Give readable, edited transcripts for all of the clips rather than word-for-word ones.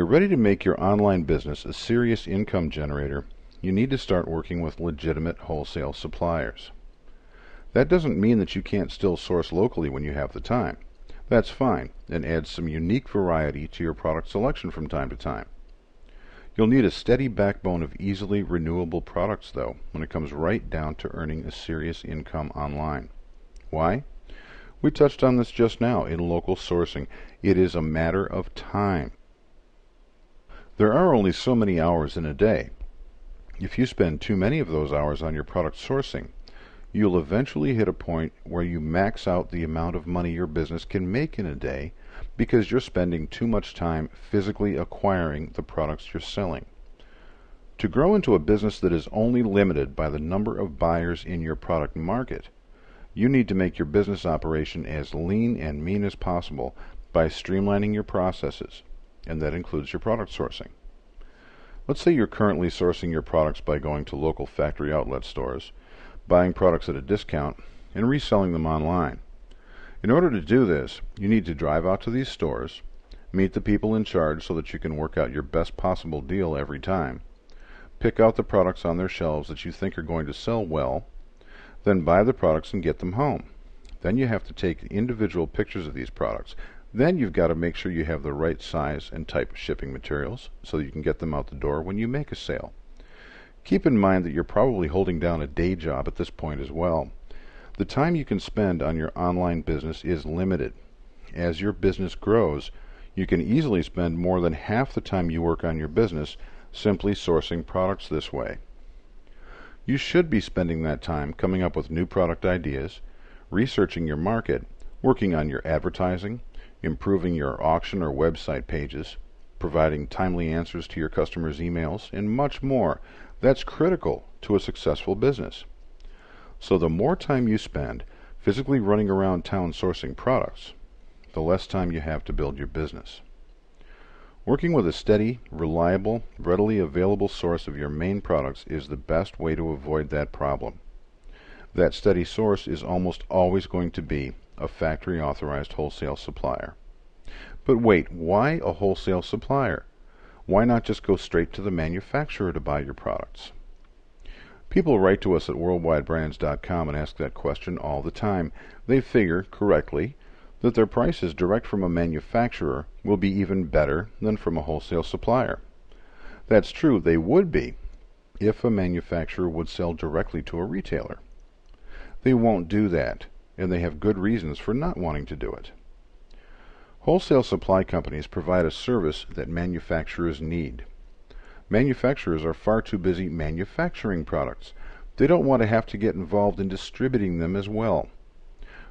ready to make your online business a serious income generator, you need to start working with legitimate wholesale suppliers. That doesn't mean that you can't still source locally when you have the time. That's fine, and adds some unique variety to your product selection from time to time. You'll need a steady backbone of easily renewable products, though, when it comes right down to earning a serious income online. Why? We touched on this just now in local sourcing. It is a matter of time. There are only so many hours in a day. If you spend too many of those hours on your product sourcing, you'll eventually hit a point where you max out the amount of money your business can make in a day because you're spending too much time physically acquiring the products you're selling. To grow into a business that is only limited by the number of buyers in your product market, you need to make your business operation as lean and mean as possible by streamlining your processes, and that includes your product sourcing. Let's say you're currently sourcing your products by going to local factory outlet stores, buying products at a discount, and reselling them online. In order to do this, you need to drive out to these stores, meet the people in charge so that you can work out your best possible deal every time, pick out the products on their shelves that you think are going to sell well, then buy the products and get them home. Then you have to take individual pictures of these products. Then you've got to make sure you have the right size and type of shipping materials so that you can get them out the door when you make a sale. Keep in mind that you're probably holding down a day job at this point as well. The time you can spend on your online business is limited. As your business grows, you can easily spend more than half the time you work on your business simply sourcing products this way. You should be spending that time coming up with new product ideas, researching your market, working on your advertising, improving your auction or website pages, providing timely answers to your customers' emails, and much more. That's critical to a successful business. So the more time you spend physically running around town sourcing products, the less time you have to build your business. Working with a steady, reliable, readily available source of your main products is the best way to avoid that problem. That steady source is almost always going to be a factory-authorized wholesale supplier. But wait, why a wholesale supplier? Why not just go straight to the manufacturer to buy your products? People write to us at worldwidebrands.com and ask that question all the time. They figure, correctly, that their prices direct from a manufacturer will be even better than from a wholesale supplier. That's true, they would be, if a manufacturer would sell directly to a retailer. They won't do that, and they have good reasons for not wanting to do it. Wholesale supply companies provide a service that manufacturers need. Manufacturers are far too busy manufacturing products. They don't want to have to get involved in distributing them as well.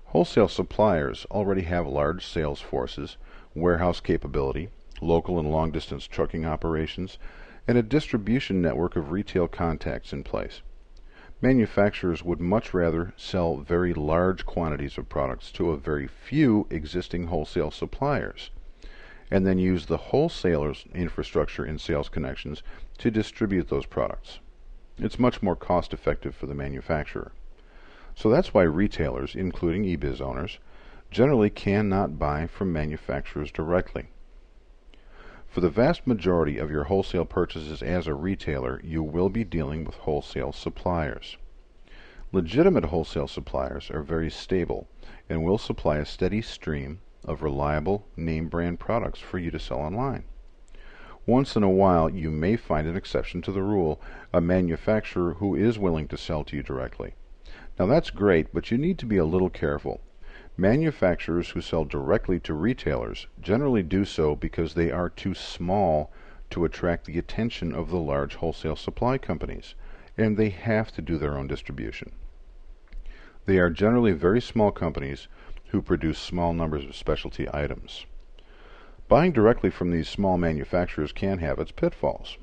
Wholesale suppliers already have large sales forces, warehouse capability, local and long-distance trucking operations, and a distribution network of retail contacts in place. Manufacturers would much rather sell very large quantities of products to a very few existing wholesale suppliers, and then use the wholesalers' infrastructure and sales connections to distribute those products. It's much more cost-effective for the manufacturer. So that's why retailers, including e-biz owners, generally cannot buy from manufacturers directly. For the vast majority of your wholesale purchases as a retailer, you will be dealing with wholesale suppliers. Legitimate wholesale suppliers are very stable and will supply a steady stream of reliable name brand products for you to sell online. Once in a while, you may find an exception to the rule, a manufacturer who is willing to sell to you directly. Now that's great, but you need to be a little careful. Manufacturers who sell directly to retailers generally do so because they are too small to attract the attention of the large wholesale supply companies, and they have to do their own distribution. They are generally very small companies who produce small numbers of specialty items. Buying directly from these small manufacturers can have its pitfalls.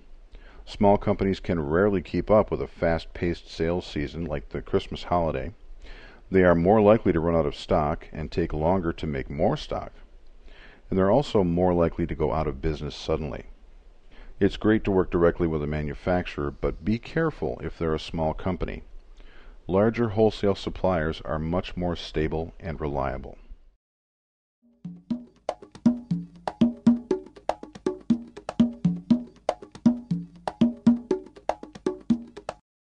Small companies can rarely keep up with a fast-paced sales season like the Christmas holiday. They are more likely to run out of stock and take longer to make more stock. And they're also more likely to go out of business suddenly. It's great to work directly with a manufacturer, but be careful if they're a small company. Larger wholesale suppliers are much more stable and reliable.